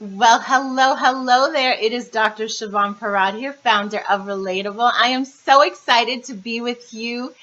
Well, hello there. It is Dr. Siobhan Parad here, founder of Relatable. I am so excited to be with you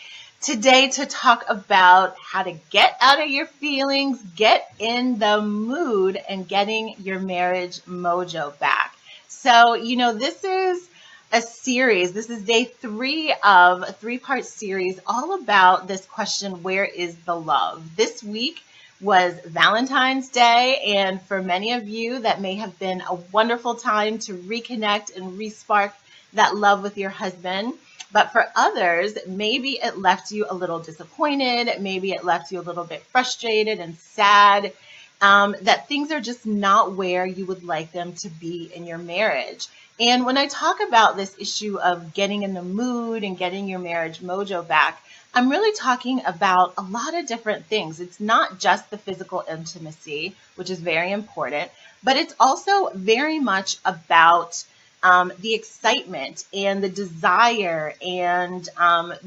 today to talk about how to get out of your feelings, get in the mood, and getting your marriage mojo back. So, this is a series. This is day 3 of a 3-part series all about this question, where is the love? This week, was Valentine's Day, and for many of you, that may have been a wonderful time to reconnect and respark that love with your husband. But for others, maybe it left you a little disappointed, maybe it left you a little bit frustrated and sad, that things are just not where you would like them to be in your marriage. And when I talk about this issue of getting in the mood and getting your marriage mojo back, I'm really talking about a lot of different things. It's not just the physical intimacy, which is very important, but it's also very much about the excitement and the desire and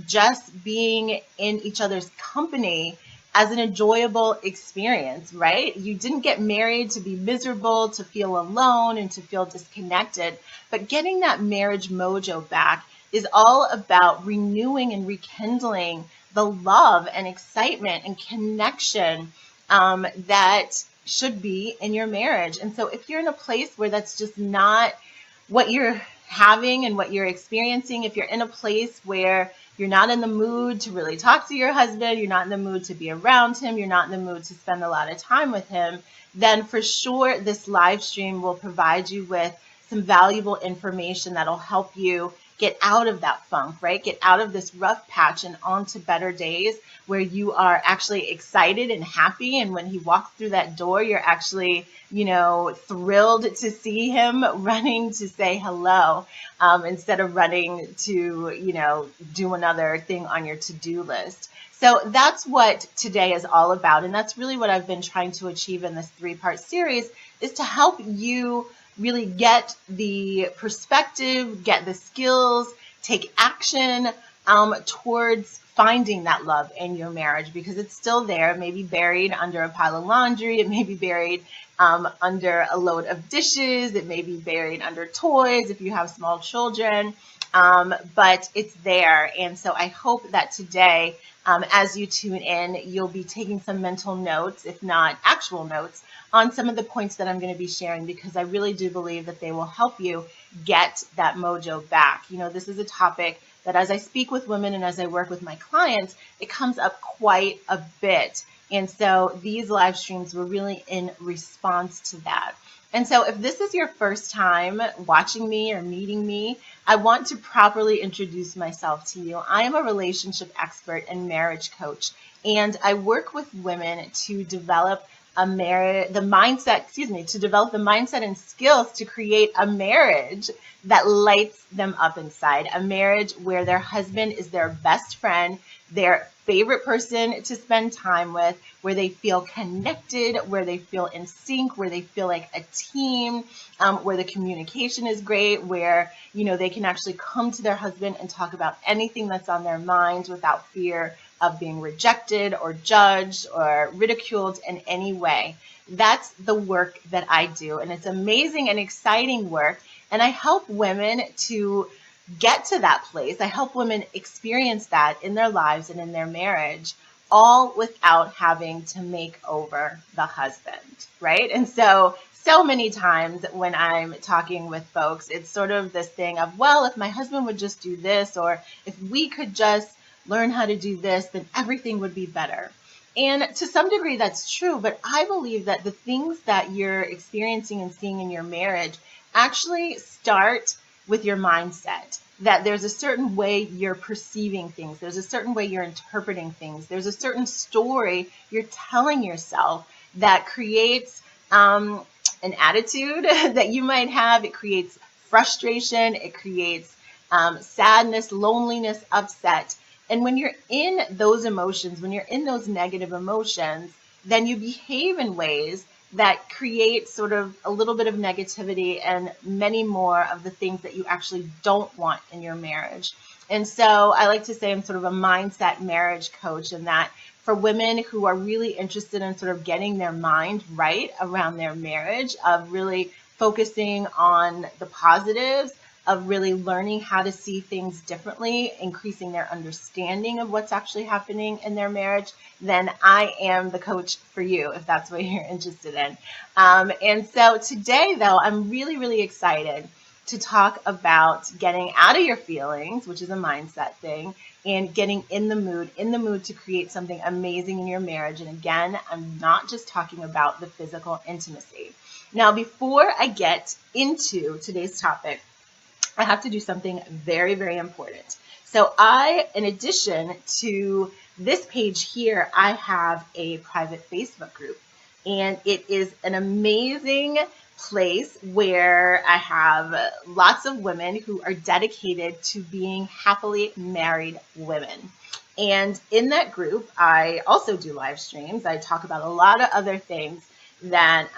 just being in each other's company as an enjoyable experience, right? You didn't get married to be miserable, to feel alone, and to feel disconnected, but getting that marriage mojo back is all about renewing and rekindling the love and excitement and connection that should be in your marriage. And so if you're in a place where that's just not what you're having and what you're experiencing, if you're in a place where you're not in the mood to really talk to your husband, you're not in the mood to be around him, you're not in the mood to spend a lot of time with him, then for sure this live stream will provide you with some valuable information that'll help you get out of that funk, right? Get out of this rough patch and onto better days where you are actually excited and happy. And when he walks through that door, you're actually, thrilled to see him running to say hello, instead of running to, do another thing on your to-do list. So that's what today is all about. And that's really what I've been trying to achieve in this 3-part series, is to help you really get the perspective, get the skills, take action towards finding that love in your marriage, because it's still there. It may be buried under a pile of laundry. It may be buried under a load of dishes. It may be buried under toys if you have small children, but it's there. And so I hope that today, as you tune in, you'll be taking some mental notes, if not actual notes, on some of the points that I'm going to be sharing, because I really do believe that they will help you get that mojo back. This is a topic that, as I speak with women and as I work with my clients, it comes up quite a bit. And so these live streams were really in response to that. And so if this is your first time watching me or meeting me, I want to properly introduce myself to you. I am a relationship expert and marriage coach, and I work with women to develop the mindset, to develop the mindset and skills to create a marriage that lights them up inside, a marriage where their husband is their best friend, their favorite person to spend time with, where they feel connected, where they feel in sync, where they feel like a team, where the communication is great, where, they can actually come to their husband and talk about anything that's on their mind without fear of being rejected or judged or ridiculed in any way. That's the work that I do, and it's amazing and exciting work. And I help women to get to that place. I help women experience that in their lives and in their marriage, all without having to make over the husband, right? And so many times when I'm talking with folks, it's sort of this thing of, well, if my husband would just do this, or if we could just learn how to do this, then everything would be better. And to some degree, that's true. But I believe that the things that you're experiencing and seeing in your marriage actually start with your mindset. That there's a certain way you're perceiving things. There's a certain way you're interpreting things. There's a certain story you're telling yourself that creates an attitude that you might have. It creates frustration. It creates sadness, loneliness, upset. And when you're in those emotions, when you're in those negative emotions, then you behave in ways that create sort of a little bit of negativity and many more of the things that you actually don't want in your marriage. And so I like to say I'm sort of a mindset marriage coach, and that for women who are really interested in sort of getting their mind right around their marriage, of really focusing on the positives, of really learning how to see things differently, increasing their understanding of what's actually happening in their marriage, then I am the coach for you if that's what you're interested in. And so today, though, I'm really, really excited to talk about getting out of your feelings, which is a mindset thing, and getting in the mood to create something amazing in your marriage. And again, I'm not just talking about the physical intimacy. Now, before I get into today's topic, I have to do something very, very important. So in addition to this page here, I have a private Facebook group, and it is an amazing place where I have lots of women who are dedicated to being happily married women. And in that group, I also do live streams. I talk about a lot of other things that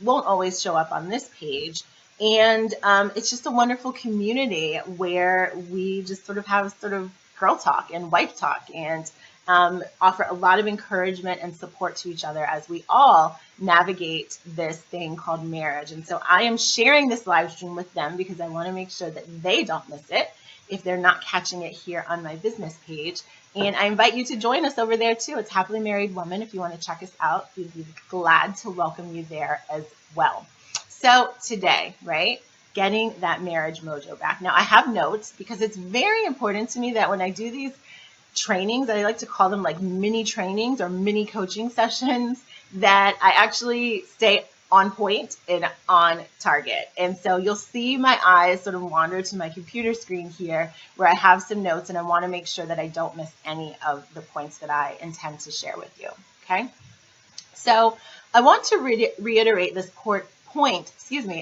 won't always show up on this page. And it's just a wonderful community where we just sort of have sort of girl talk and wife talk, and offer a lot of encouragement and support to each other as we all navigate this thing called marriage. And so I am sharing this live stream with them because I want to make sure that they don't miss it if they're not catching it here on my business page. And I invite you to join us over there too. It's Happily Married Woman. If you want to check us out, we'd be glad to welcome you there as well. So today, right, getting that marriage mojo back. Now, I have notes because it's very important to me that when I do these trainings, I like to call them like mini trainings or mini coaching sessions, that I actually stay on point and on target. And so you'll see my eyes sort of wander to my computer screen here where I have some notes, and I want to make sure that I don't miss any of the points that I intend to share with you. Okay. So I want to reiterate this point,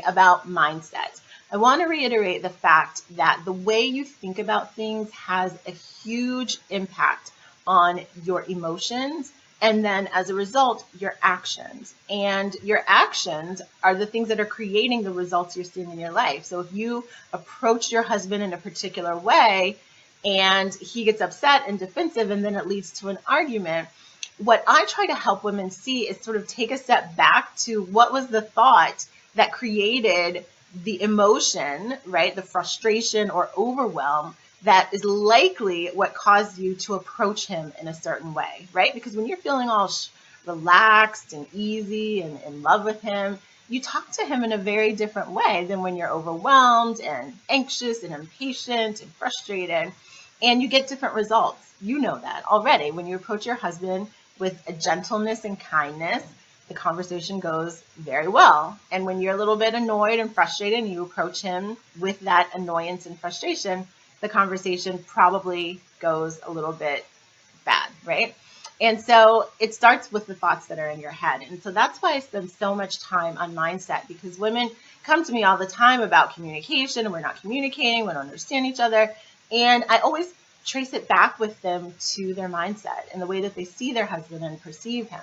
about mindset. I want to reiterate the fact that the way you think about things has a huge impact on your emotions, and then as a result, your actions. And your actions are the things that are creating the results you're seeing in your life. So if you approach your husband in a particular way and he gets upset and defensive, and then it leads to an argument, what I try to help women see is sort of take a step back to what was the thought that created the emotion, right? The frustration or overwhelm that is likely what caused you to approach him in a certain way, right? Because when you're feeling all relaxed and easy and in love with him, you talk to him in a very different way than when you're overwhelmed and anxious and impatient and frustrated, and you get different results. You know that already. When you approach your husband with a gentleness and kindness, the conversation goes very well. And when you're a little bit annoyed and frustrated and you approach him with that annoyance and frustration, the conversation probably goes a little bit bad, right? And so it starts with the thoughts that are in your head. And so that's why I spend so much time on mindset, because women come to me all the time about communication, and we're not communicating, we don't understand each other. And I always trace it back with them to their mindset and the way that they see their husband and perceive him.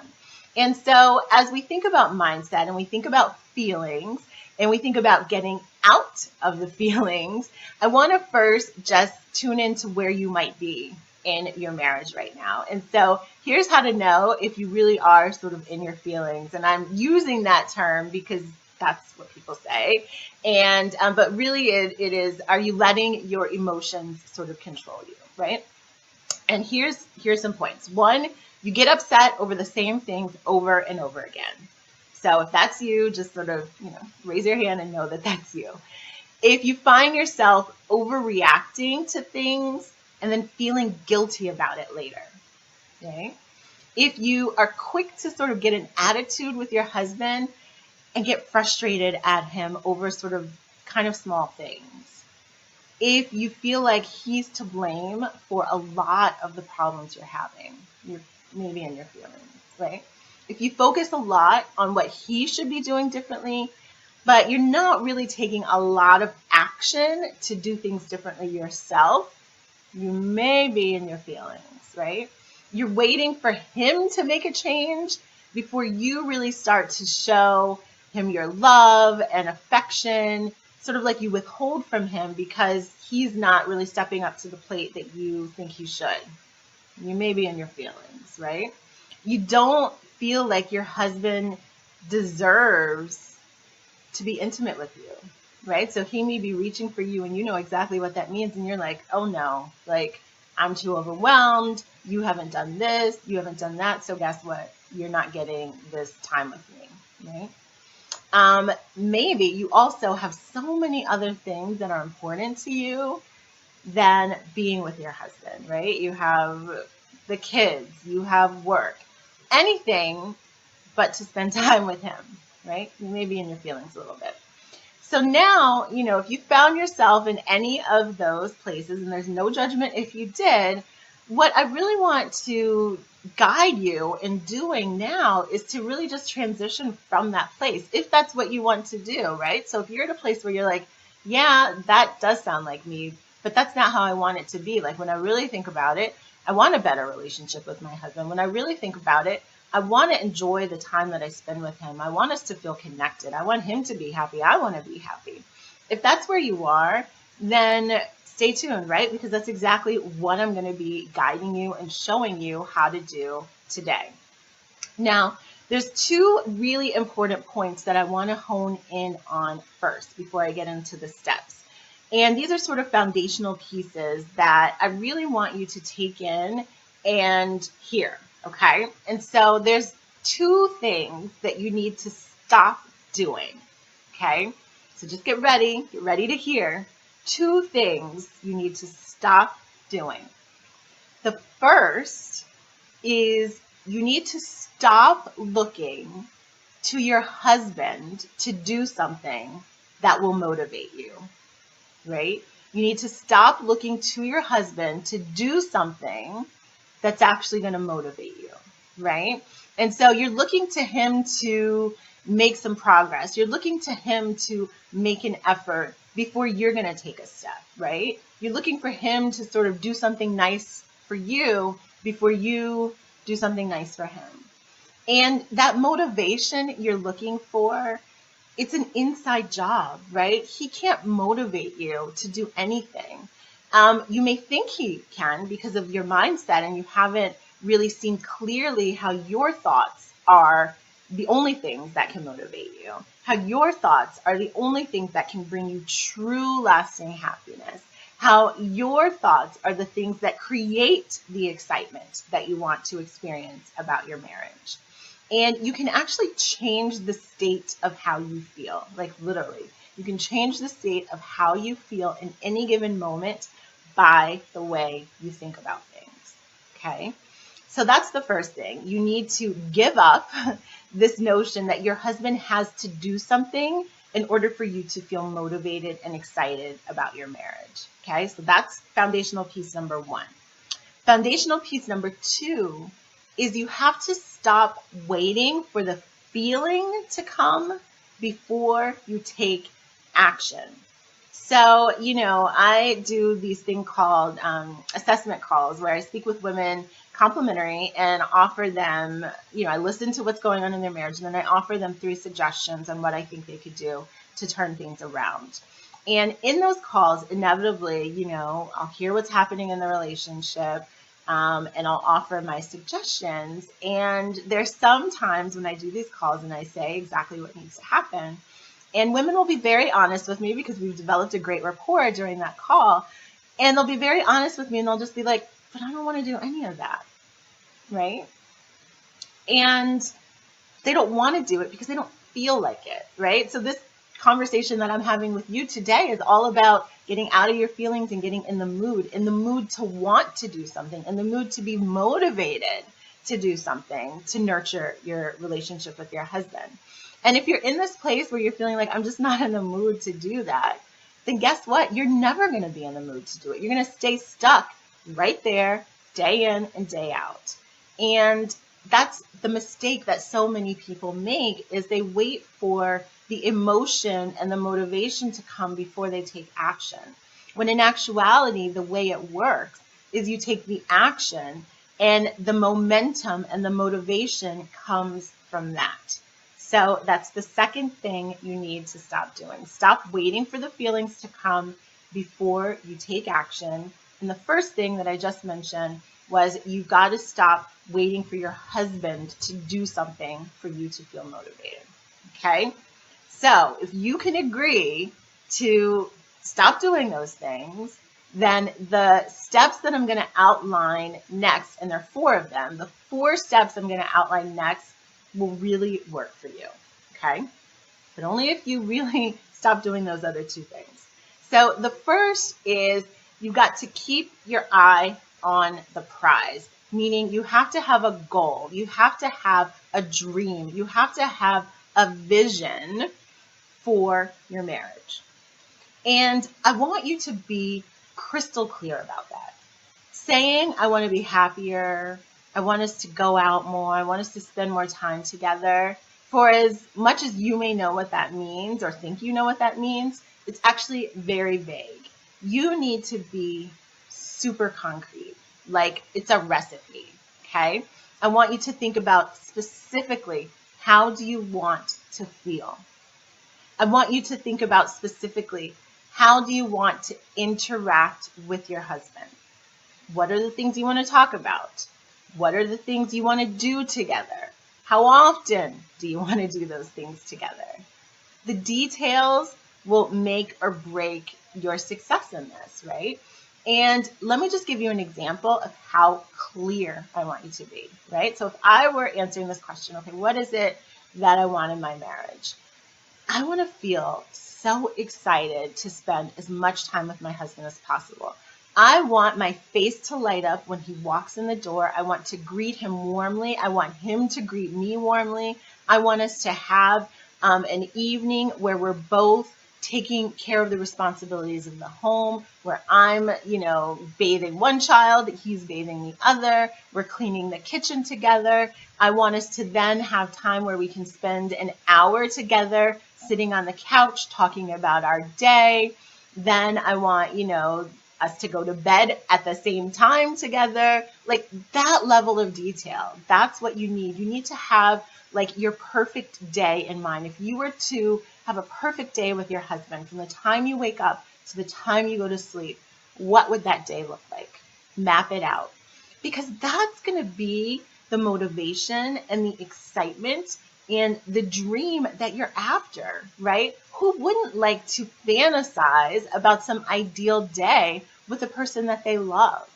And so as we think about mindset and we think about feelings and we think about getting out of the feelings, I want to first just tune into where you might be in your marriage right now. And so here's how to know if you really are sort of in your feelings. And I'm using that term because that's what people say. And but really it is, are you letting your emotions sort of control you, right? And here's some points. One, you get upset over the same things over and over again. So if that's you, just sort of, raise your hand and know that that's you. If you find yourself overreacting to things and then feeling guilty about it later, okay? If you are quick to sort of get an attitude with your husband and get frustrated at him over sort of kind of small things. If you feel like he's to blame for a lot of the problems you're having, you're maybe in your feelings, right? If you focus a lot on what he should be doing differently, but you're not really taking a lot of action to do things differently yourself, you may be in your feelings, right? You're waiting for him to make a change before you really start to show him your love and affection, sort of like you withhold from him because he's not really stepping up to the plate that you think he should. You may be in your feelings, right? You don't feel like your husband deserves to be intimate with you, right? So he may be reaching for you and you know exactly what that means. And you're like, oh no, like I'm too overwhelmed. You haven't done this. You haven't done that. So guess what? You're not getting this time with me, right? Maybe you also have so many other things that are important to you than being with your husband, right? You have the kids, you have work, anything but to spend time with him, right? You may be in your feelings a little bit. So now, if you found yourself in any of those places, and there's no judgment if you did, what I really want to guide you in doing now is to really just transition from that place, if that's what you want to do, right? So if you're at a place where you're like, yeah, that does sound like me, but that's not how I want it to be. Like when I really think about it, I want a better relationship with my husband. When I really think about it, I want to enjoy the time that I spend with him. I want us to feel connected. I want him to be happy. I want to be happy. If that's where you are, then stay tuned, right? Because that's exactly what I'm going to be guiding you and showing you how to do today. Now, there's two really important points that I want to hone in on first before I get into the steps. And these are sort of foundational pieces that I really want you to take in and hear, okay? And so there's two things that you need to stop doing, okay? So just get ready to hear. Two things you need to stop doing. The first is you need to stop looking to your husband to do something that will motivate you, right? You need to stop looking to your husband to do something that's actually going to motivate you, right? And so you're looking to him to make some progress. You're looking to him to make an effort before you're going to take a step, right? You're looking for him to sort of do something nice for you before you do something nice for him. And that motivation you're looking for, it's an inside job, right? He can't motivate you to do anything. You may think he can because of your mindset, and you haven't really seen clearly how your thoughts are the only things that can motivate you, how your thoughts are the only things that can bring you true lasting happiness, how your thoughts are the things that create the excitement that you want to experience about your marriage. And you can actually change the state of how you feel, like literally. You can change the state of how you feel in any given moment by the way you think about things, okay? So that's the first thing. You need to give up this notion that your husband has to do something in order for you to feel motivated and excited about your marriage, okay? So that's foundational piece number one. Foundational piece number two is you have to stop waiting for the feeling to come before you take action. So, I do these things called assessment calls where I speak with women complimentary and offer them, I listen to what's going on in their marriage, and then I offer them 3 suggestions on what I think they could do to turn things around. And in those calls, inevitably, I'll hear what's happening in the relationship. And I'll offer my suggestions. And there's some times when I do these calls and I say exactly what needs to happen. And women will be very honest with me because we've developed a great rapport during that call. And they'll be very honest with me and they'll just be like, but I don't want to do any of that, right? And they don't want to do it because they don't feel like it, right? So this conversation that I'm having with you today is all about getting out of your feelings and getting in the mood to want to do something, in the mood to be motivated to do something, to nurture your relationship with your husband. And if you're in this place where you're feeling like I'm just not in the mood to do that, then guess what? You're never going to be in the mood to do it. You're going to stay stuck right there, day in and day out. And that's the mistake that so many people make, is they wait for the emotion and the motivation to come before they take action. When in actuality, the way it works is you take the action and the momentum and the motivation comes from that. So that's the second thing you need to stop doing. Stop waiting for the feelings to come before you take action. And the first thing that I just mentioned was you've got to stop waiting for your husband to do something for you to feel motivated. Okay? So if you can agree to stop doing those things, then the steps that I'm going to outline next, and there are 4 of them, the 4 steps I'm going to outline next will really work for you. Okay? But only if you really stop doing those other 2 things. So the first is you've got to keep your eye on the prize, meaning you have to have a goal. You have to have a dream. You have to have a vision for your marriage. And I want you to be crystal clear about that. Saying, I want to be happier, I want us to go out more, I want us to spend more time together, for as much as you may know what that means or think you know what that means, it's actually very vague. You need to be super concrete, like it's a recipe, okay? I want you to think about specifically, how do you want to feel? I want you to think about specifically, how do you want to interact with your husband? What are the things you want to talk about? What are the things you want to do together? How often do you want to do those things together? The details will make or break your success in this, right? And let me just give you an example of how clear I want you to be, right? So if I were answering this question, okay, what is it that I want in my marriage? I want to feel so excited to spend as much time with my husband as possible. I want my face to light up when he walks in the door. I want to greet him warmly. I want him to greet me warmly. I want us to have an evening where we're both taking care of the responsibilities of the home, where I'm, bathing one child, he's bathing the other, we're cleaning the kitchen together. I want us to then have time where we can spend an hour together sitting on the couch talking about our day. Then I want, us to go to bed at the same time together. Like that level of detail, that's what you need. You need to have like your perfect day in mind. If you were to have a perfect day with your husband from the time you wake up to the time you go to sleep, what would that day look like? Map it out. Because that's going to be the motivation and the excitement and the dream that you're after, right? Who wouldn't like to fantasize about some ideal day with a person that they love?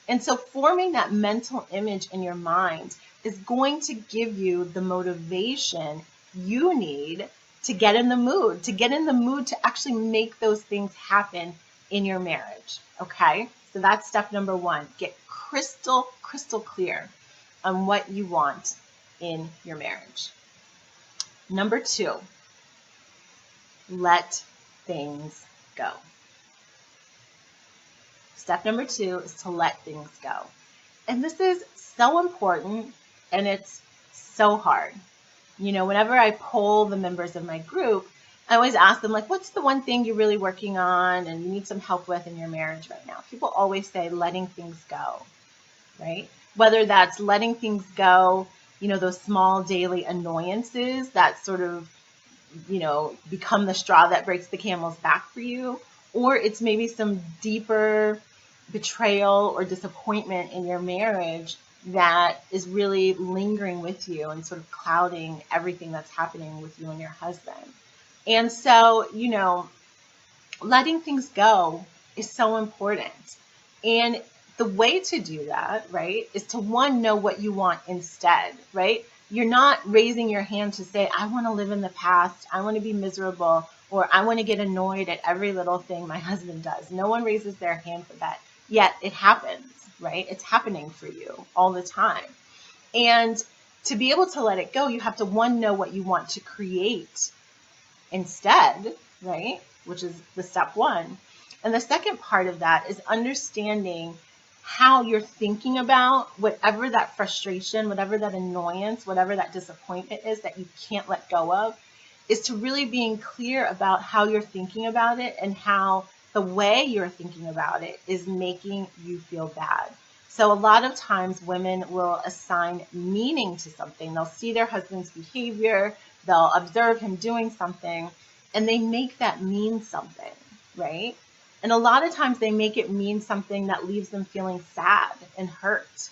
And so forming that mental image in your mind is going to give you the motivation you need to get in the mood, to actually make those things happen in your marriage, okay? So that's step number 1. Get crystal clear on what you want in your marriage. Number 2, let things go. Step number 2 is to let things go. And this is so important and it's so hard. Whenever I poll the members of my group, I always ask them, like, what's the one thing you're really working on and you need some help with in your marriage right now? People always say letting things go, right? Whether that's letting things go, those small daily annoyances that sort of, become the straw that breaks the camel's back for you, or it's maybe some deeper betrayal or disappointment in your marriage that is really lingering with you and sort of clouding everything that's happening with you and your husband. And so, letting things go is so important. And the way to do that, right, is to, 1, know what you want instead, right? You're not raising your hand to say, I want to live in the past, I want to be miserable, or I want to get annoyed at every little thing my husband does. No one raises their hand for that. Yet it happens, right? It's happening for you all the time. And to be able to let it go, you have to, 1, know what you want to create instead, right? Which is the step 1. And the second part of that is understanding how you're thinking about whatever that frustration, whatever that annoyance, whatever that disappointment is that you can't let go of, is to really being clear about how you're thinking about it and how the way you're thinking about it is making you feel bad. So a lot of times women will assign meaning to something. They'll see their husband's behavior, they'll observe him doing something, and they make that mean something, right? And a lot of times they make it mean something that leaves them feeling sad and hurt.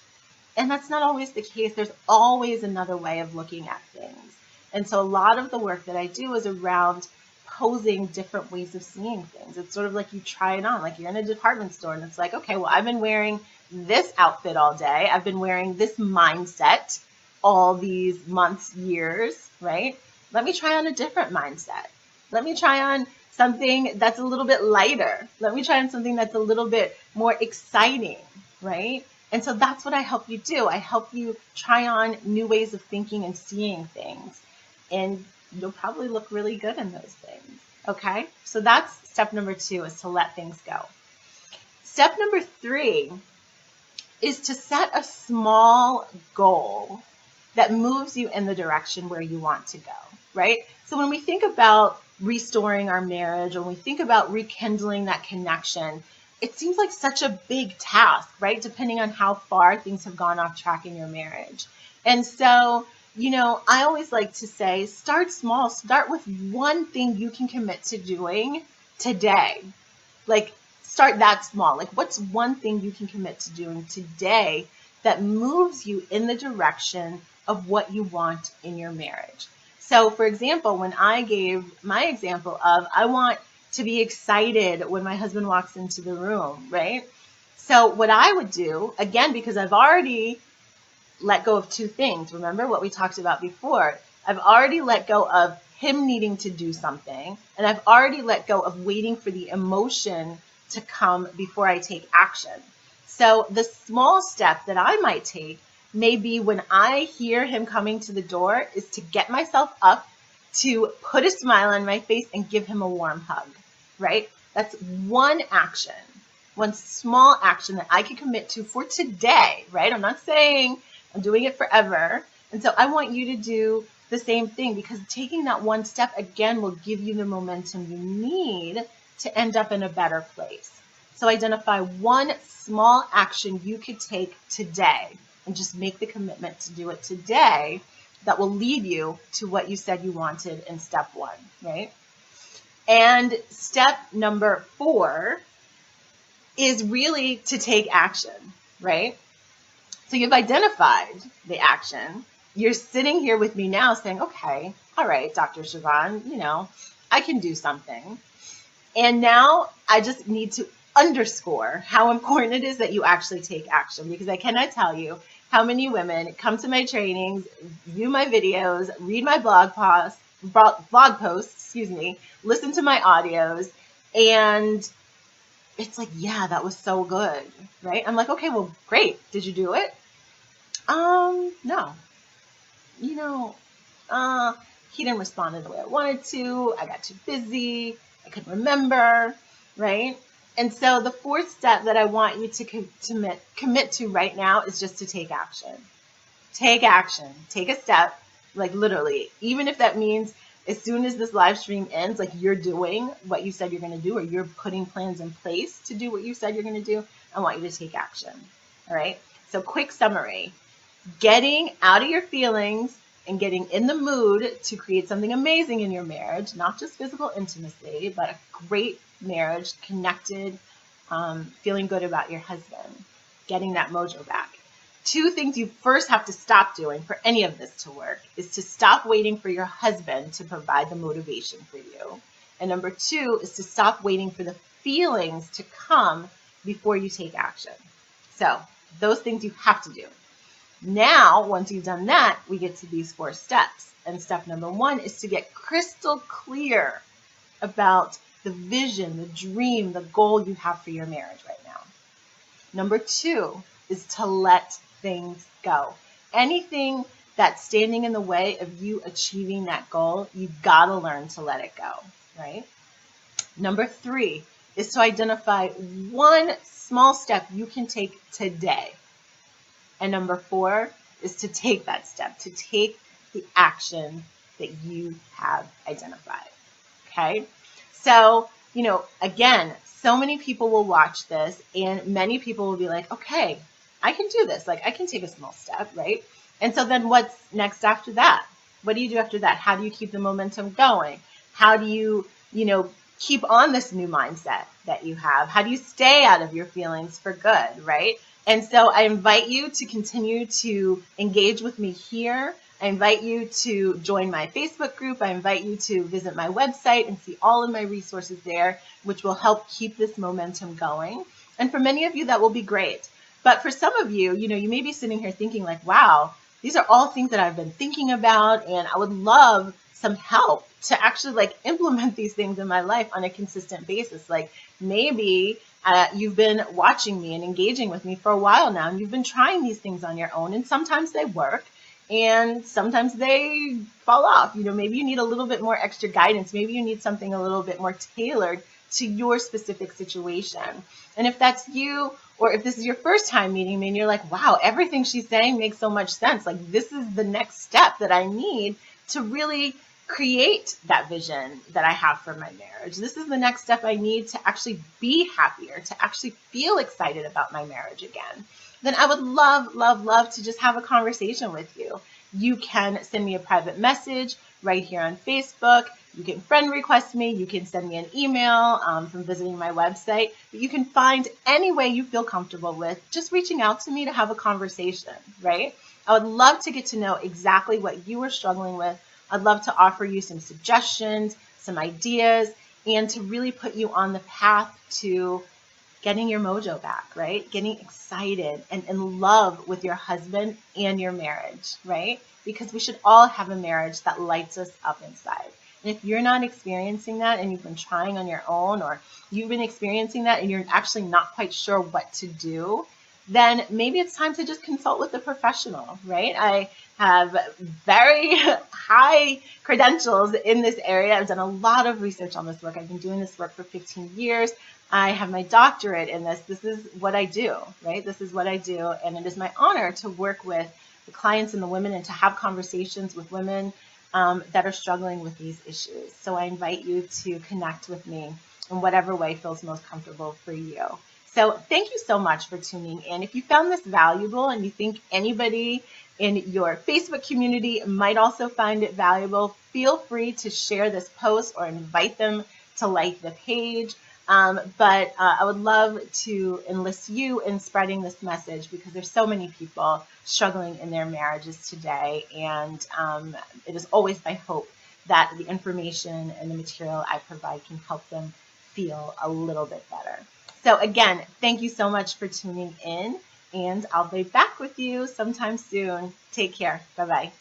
And that's not always the case. There's always another way of looking at things. And so a lot of the work that I do is around posing different ways of seeing things. It's sort of like you try it on, like you're in a department store and it's like, okay, well, I've been wearing this outfit all day. I've been wearing this mindset all these months, years, right? Let me try on a different mindset. Let me try on something that's a little bit lighter. Let me try on something that's a little bit more exciting, right? And so that's what I help you do. I help you try on new ways of thinking and seeing things. And you'll probably look really good in those things. Okay? So that's step number 2, is to let things go. Step number 3 is to set a small goal that moves you in the direction where you want to go, right? So when we think about restoring our marriage, or when we think about rekindling that connection, it seems like such a big task, right? Depending on how far things have gone off track in your marriage. And so, I always like to say, start small. Start with one thing you can commit to doing today. Like, start that small. Like, what's one thing you can commit to doing today that moves you in the direction of what you want in your marriage? So, for example, when I gave my example of, I want to be excited when my husband walks into the room, right? So what I would do, again, because I've already let go of 2 things. Remember what we talked about before? I've already let go of him needing to do something, and I've already let go of waiting for the emotion to come before I take action. So the small step that I might take may be, when I hear him coming to the door, is to get myself up, to put a smile on my face and give him a warm hug, right? That's one action, one small action that I can commit to for today, right? I'm not saying I'm doing it forever. And so I want you to do the same thing, because taking that one step, again, will give you the momentum you need to end up in a better place. So identify one small action you could take today and just make the commitment to do it today that will lead you to what you said you wanted in step 1, right? And step number 4 is really to take action, right? So you've identified the action. You're sitting here with me now saying, okay, all right, Dr. Siobhan, I can do something. And now I just need to underscore how important it is that you actually take action, because I cannot tell you how many women come to my trainings, view my videos, read my blog posts, listen to my audios, and it's like, yeah, that was so good, right? I'm like, okay, well, great. Did you do it? No. He didn't respond in the way I wanted to. I got too busy. I couldn't remember, right? And so the 4th step that I want you to commit to right now is just to take action. Take action. Take a step, like literally, even if that means as soon as this live stream ends, like you're doing what you said you're going to do, or you're putting plans in place to do what you said you're going to do, I want you to take action. All right? So quick summary. Getting out of your feelings and getting in the mood to create something amazing in your marriage, not just physical intimacy, but a great marriage, connected, feeling good about your husband, getting that mojo back. 2 things you first have to stop doing for any of this to work is to stop waiting for your husband to provide the motivation for you. And number 2 is to stop waiting for the feelings to come before you take action. So those things you have to do. Now, once you've done that, we get to these 4 steps. And step number 1 is to get crystal clear about the vision, the dream, the goal you have for your marriage right now. Number 2 is to let things go. Anything that's standing in the way of you achieving that goal, you've got to learn to let it go, right? Number 3 is to identify one small step you can take today. And number 4 is to take that step, to take the action that you have identified. Okay? So, again, so many people will watch this, and many people will be like, okay, I can do this. Like, I can take a small step, right? And so then what's next after that? What do you do after that? How do you keep the momentum going? How do you, keep on this new mindset that you have? How do you stay out of your feelings for good, right? And so I invite you to continue to engage with me here. I invite you to join my Facebook group. I invite you to visit my website and see all of my resources there, which will help keep this momentum going. And for many of you, that will be great. But for some of you, you may be sitting here thinking like, wow, these are all things that I've been thinking about, and I would love some help to actually like implement these things in my life on a consistent basis. Like maybe you've been watching me and engaging with me for a while now, and you've been trying these things on your own, and sometimes they work and sometimes they fall off. Maybe you need a little bit more extra guidance. Maybe you need something a little bit more tailored to your specific situation. And if that's you, or if this is your first time meeting me and you're like, wow, everything she's saying makes so much sense. Like this is the next step that I need to really create that vision that I have for my marriage. This is the next step I need to actually be happier, to actually feel excited about my marriage again. Then I would love, love, love to just have a conversation with you. You can send me a private message right here on Facebook. You can friend request me. You can send me an email from visiting my website. But you can find any way you feel comfortable with just reaching out to me to have a conversation, right? I would love to get to know exactly what you are struggling with. I'd love to offer you some suggestions, some ideas, and to really put you on the path to getting your mojo back, right? Getting excited and in love with your husband and your marriage, right? Because we should all have a marriage that lights us up inside. And if you're not experiencing that and you've been trying on your own, or you've been experiencing that and you're actually not quite sure what to do, then maybe it's time to just consult with a professional, right? I have very high credentials in this area. I've done a lot of research on this work. I've been doing this work for 15 years. I have my doctorate in this. This is what I do, right? This is what I do. And it is my honor to work with the clients and the women and to have conversations with women that are struggling with these issues. So I invite you to connect with me in whatever way feels most comfortable for you. So thank you so much for tuning in. If you found this valuable and you think anybody in your Facebook community might also find it valuable, feel free to share this post or invite them to like the page. But I would love to enlist you in spreading this message because there's so many people struggling in their marriages today. And it is always my hope that the information and the material I provide can help them feel a little bit better. So again, thank you so much for tuning in, and I'll be back with you sometime soon. Take care. Bye-bye.